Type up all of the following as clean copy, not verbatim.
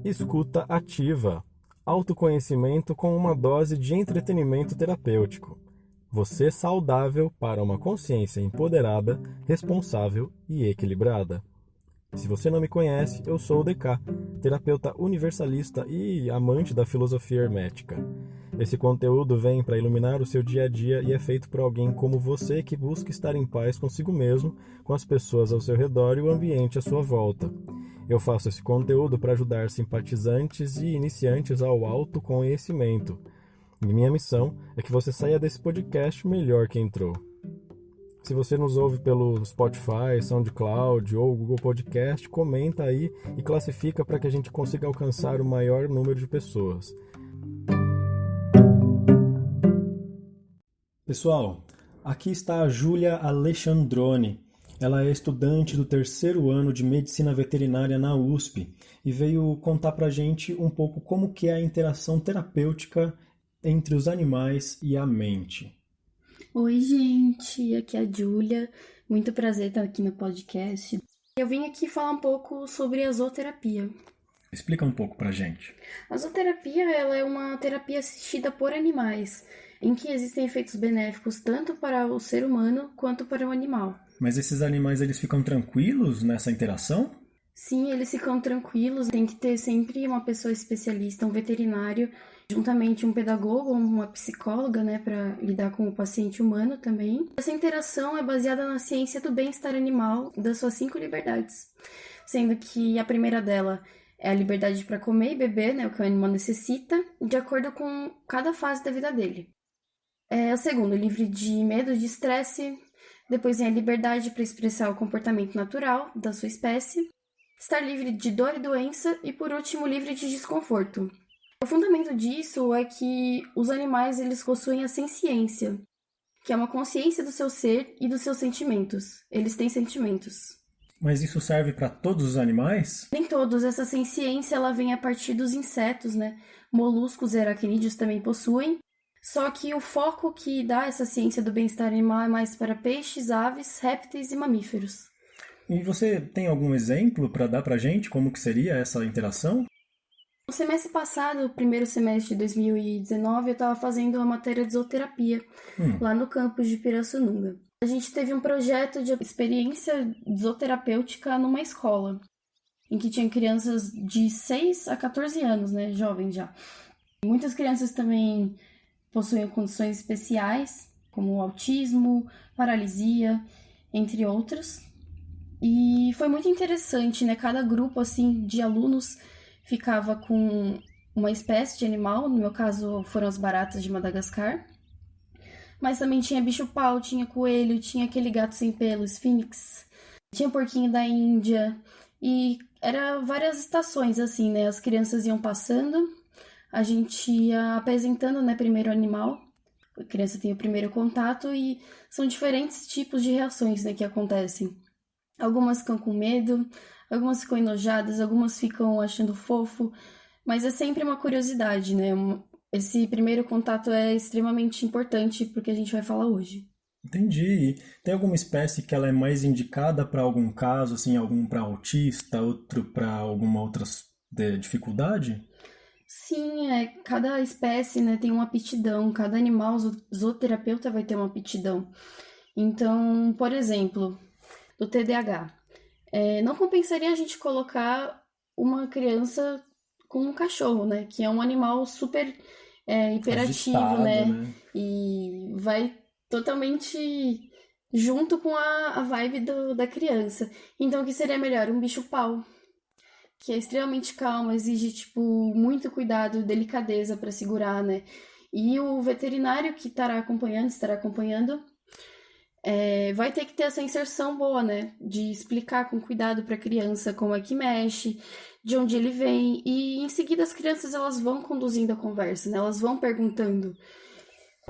Escuta ativa. Autoconhecimento com uma dose de entretenimento terapêutico. Você saudável para uma consciência empoderada, responsável e equilibrada. Se você não me conhece, eu sou o DK, terapeuta universalista e amante da filosofia hermética. Esse conteúdo vem para iluminar o seu dia a dia e é feito por alguém como você que busca estar em paz consigo mesmo, com as pessoas ao seu redor e o ambiente à sua volta. Eu faço esse conteúdo para ajudar simpatizantes e iniciantes ao autoconhecimento. E minha missão é que você saia desse podcast melhor que entrou. Se você nos ouve pelo Spotify, SoundCloud ou Google Podcast, comenta aí e classifica para que a gente consiga alcançar o maior número de pessoas. Pessoal, aqui está a Júlia Alexandroni. Ela é estudante do 3º ano de Medicina Veterinária na USP e veio contar pra gente um pouco como que é a interação terapêutica entre os animais e a mente. Oi, gente, aqui é a Júlia. Muito prazer estar aqui no podcast. Eu vim aqui falar um pouco sobre a zooterapia. Explica um pouco pra gente. A zooterapia, ela é uma terapia assistida por animais, em que existem efeitos benéficos tanto para o ser humano quanto para o animal. Mas esses animais, eles ficam tranquilos nessa interação? Sim, eles ficam tranquilos, tem que ter sempre uma pessoa especialista, um veterinário, juntamente um pedagogo ou uma psicóloga, né, para lidar com o paciente humano também. Essa interação é baseada na ciência do bem-estar animal das suas 5 liberdades, sendo que a primeira dela é a liberdade para comer e beber, né, o que o animal necessita, de acordo com cada fase da vida dele. A segunda, livre de medo, de estresse. Depois vem a liberdade para expressar o comportamento natural da sua espécie. Estar livre de dor e doença e, por último, livre de desconforto. O fundamento disso é que os animais eles possuem a senciência, que é uma consciência do seu ser e dos seus sentimentos. Eles têm sentimentos. Mas isso serve para todos os animais? Nem todos. Essa senciência ela vem a partir dos insetos, né? Moluscos e aracnídeos também possuem. Só que o foco que dá essa ciência do bem-estar animal é mais para peixes, aves, répteis e mamíferos. E você tem algum exemplo para dar pra gente como que seria essa interação? No semestre passado, o primeiro semestre de 2019, eu estava fazendo uma matéria de zooterapia lá no campus de Pirassununga. A gente teve um projeto de experiência zooterapêutica numa escola, em que tinha crianças de 6 a 14 anos, né, jovens já. Muitas crianças também possuem condições especiais, como autismo, paralisia, entre outras. E foi muito interessante, né? Cada grupo, assim, de alunos ficava com uma espécie de animal. No meu caso, foram as baratas de Madagascar. Mas também tinha bicho-pau, tinha coelho, tinha aquele gato sem pelo, Sphinx. Tinha porquinho da Índia. E eram várias estações, assim, né? As crianças iam passando, a gente ia apresentando, né, primeiro o animal. A criança tem o primeiro contato e são diferentes tipos de reações, né, que acontecem. Algumas ficam com medo, algumas ficam enojadas, algumas ficam achando fofo, mas é sempre uma curiosidade, né? Esse primeiro contato é extremamente importante porque a gente vai falar hoje. Entendi. E tem alguma espécie que ela é mais indicada para algum caso, assim, algum para autista, outro para alguma outra dificuldade? Sim, cada espécie, né, tem uma aptidão, cada animal zooterapeuta vai ter uma aptidão. Então, por exemplo, do TDAH. Não compensaria a gente colocar uma criança com um cachorro, né? Que é um animal super hiperativo, Agitado, né? E vai totalmente junto com a vibe da criança. Então, o que seria melhor? Um bicho-pau, que é extremamente calmo, exige, tipo, muito cuidado e delicadeza para segurar, né? E o veterinário que estará acompanhando, vai ter que ter essa inserção boa, né? De explicar com cuidado para a criança como é que mexe, de onde ele vem. E em seguida as crianças elas vão conduzindo a conversa, né? Elas vão perguntando.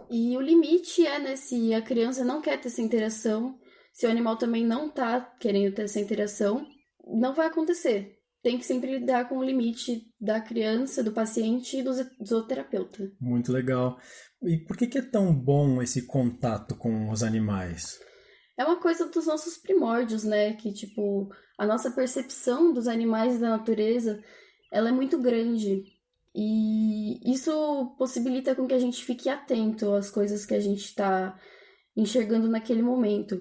E o limite é, né? Se a criança não quer ter essa interação, se o animal também não tá querendo ter essa interação, não vai acontecer. Tem que sempre lidar com o limite da criança, do paciente e do zooterapeuta. Muito legal. E por que é tão bom esse contato com os animais? É uma coisa dos nossos primórdios, né? Que, tipo, a nossa percepção dos animais e da natureza ela é muito grande. E isso possibilita com que a gente fique atento às coisas que a gente está enxergando naquele momento.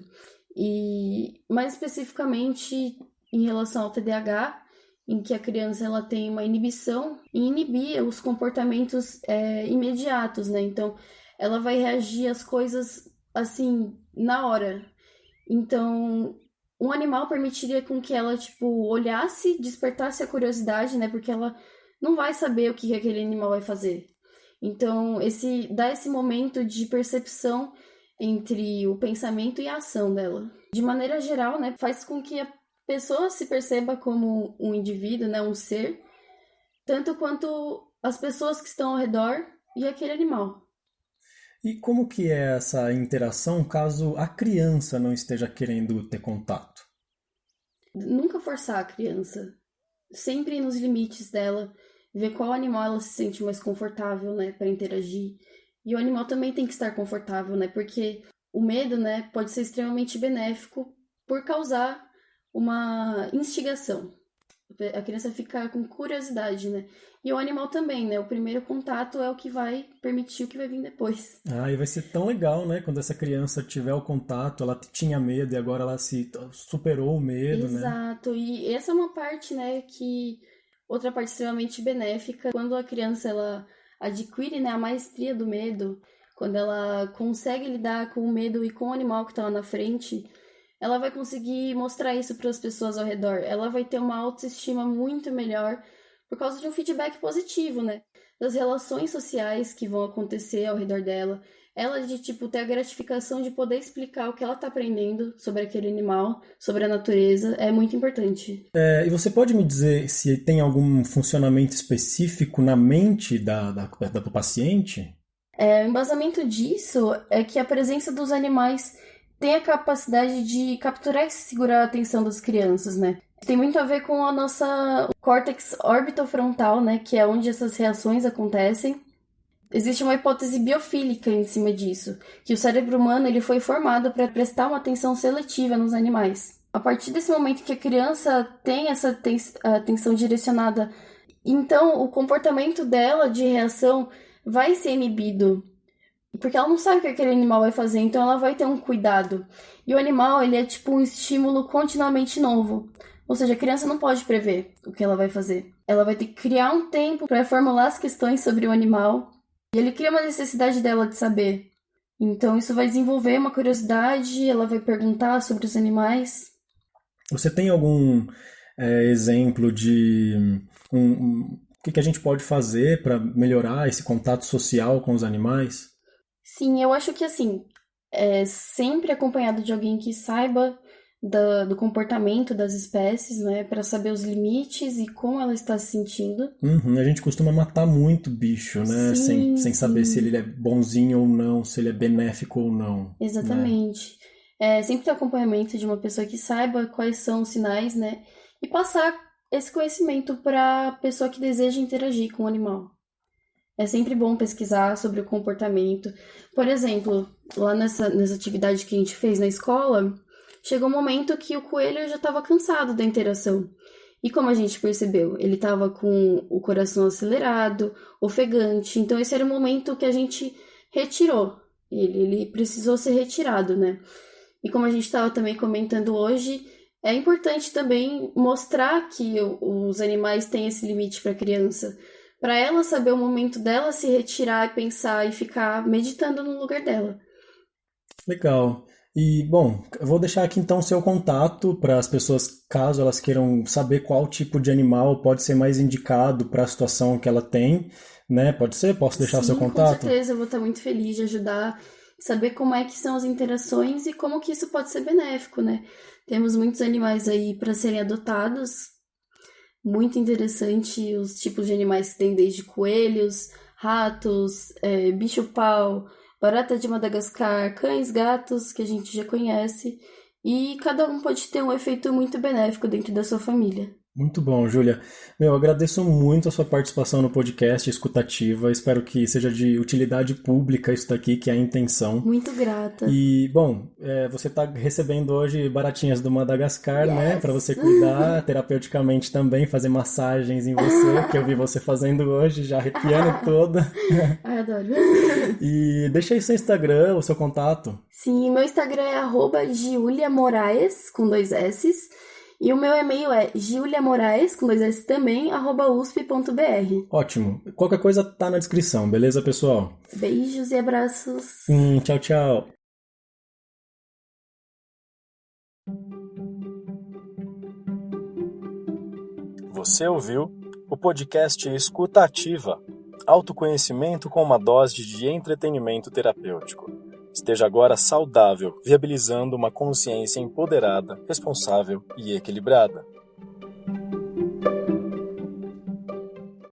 E mais especificamente em relação ao TDAH, em que a criança ela tem uma inibição e inibir os comportamentos imediatos, né? Então, ela vai reagir às coisas assim na hora. Então, um animal permitiria com que ela tipo olhasse, despertasse a curiosidade, né? Porque ela não vai saber o que aquele animal vai fazer. Então, dá esse momento de percepção entre o pensamento e a ação dela. De maneira geral, né, faz com que a pessoa se perceba como um indivíduo, né, um ser, tanto quanto as pessoas que estão ao redor e aquele animal. E como que é essa interação caso a criança não esteja querendo ter contato? Nunca forçar a criança. Sempre nos limites dela, ver qual animal ela se sente mais confortável, né, para interagir. E o animal também tem que estar confortável, né, porque o medo, né, pode ser extremamente benéfico por causar uma instigação. A criança fica com curiosidade, né? E o animal também, né? O primeiro contato é o que vai permitir o que vai vir depois. Ah, e vai ser tão legal, né? Quando essa criança tiver o contato, ela tinha medo e agora ela se superou o medo, né? Exato. E essa é uma parte, né, que outra parte extremamente benéfica, quando a criança ela adquire, né, a maestria do medo, quando ela consegue lidar com o medo e com o animal que está lá na frente, ela vai conseguir mostrar isso para as pessoas ao redor. Ela vai ter uma autoestima muito melhor por causa de um feedback positivo, né? Das relações sociais que vão acontecer ao redor dela. Ela de, tipo, ter a gratificação de poder explicar o que ela tá aprendendo sobre aquele animal, sobre a natureza, é muito importante. E você pode me dizer se tem algum funcionamento específico na mente do paciente? O embasamento disso é que a presença dos animais tem a capacidade de capturar e segurar a atenção das crianças, né? Tem muito a ver com a nossa córtex orbitofrontal, né? Que é onde essas reações acontecem. Existe uma hipótese biofílica em cima disso, que o cérebro humano ele foi formado para prestar uma atenção seletiva nos animais. A partir desse momento que a criança tem essa atenção direcionada, então o comportamento dela de reação vai ser inibido. Porque ela não sabe o que aquele animal vai fazer, então ela vai ter um cuidado. E o animal, ele é tipo um estímulo continuamente novo. Ou seja, a criança não pode prever o que ela vai fazer. Ela vai ter que criar um tempo para formular as questões sobre o animal. E ele cria uma necessidade dela de saber. Então isso vai desenvolver uma curiosidade, ela vai perguntar sobre os animais. Você tem algum exemplo de o que a gente pode fazer para melhorar esse contato social com os animais? Sim, eu acho que assim, sempre acompanhado de alguém que saiba do comportamento das espécies, né, para saber os limites e como ela está se sentindo. Uhum, a gente costuma matar muito bicho, né, Sim, sem saber se ele é bonzinho ou não, se ele é benéfico ou não. Exatamente. Sempre ter acompanhamento de uma pessoa que saiba quais são os sinais, né, e passar esse conhecimento para a pessoa que deseja interagir com o animal. É sempre bom pesquisar sobre o comportamento. Por exemplo, lá nessa atividade que a gente fez na escola, chegou um momento que o coelho já estava cansado da interação. E como a gente percebeu, ele estava com o coração acelerado, ofegante. Então esse era o momento que a gente retirou. Ele precisou ser retirado, né? E como a gente estava também comentando hoje, é importante também mostrar que os animais têm esse limite para a criança, para ela saber o momento dela se retirar e pensar e ficar meditando no lugar dela. Legal. E, bom, eu vou deixar aqui então o seu contato para as pessoas, caso elas queiram saber qual tipo de animal pode ser mais indicado para a situação que ela tem, né? Pode ser? Posso deixar o seu contato? Com certeza, eu vou estar muito feliz de ajudar, saber como é que são as interações e como que isso pode ser benéfico, né? Temos muitos animais aí para serem adotados. Muito interessante os tipos de animais que tem, desde coelhos, ratos, bicho-pau, barata de Madagascar, cães, gatos, que a gente já conhece. E cada um pode ter um efeito muito benéfico dentro da sua família. Muito bom, Júlia. Meu, agradeço muito a sua participação no podcast Escutativa. Espero que seja de utilidade pública isso daqui, que é a intenção. Muito grata. E, bom, você está recebendo hoje baratinhas do Madagascar, né? Para Yes! você cuidar terapeuticamente também, fazer massagens em você, que eu vi você fazendo hoje, já arrepiando toda. Ai, adoro. E deixa aí seu Instagram, o seu contato. Sim, meu Instagram é @giuliamoraes, com 2 S's. E o meu e-mail é giuliamoraes, com 2 S também, @usp.br. Ótimo. Qualquer coisa tá na descrição, beleza, pessoal? Beijos e abraços. Tchau, tchau. Você ouviu o podcast Escuta Ativa, autoconhecimento com uma dose de entretenimento terapêutico. Esteja agora saudável, viabilizando uma consciência empoderada, responsável e equilibrada.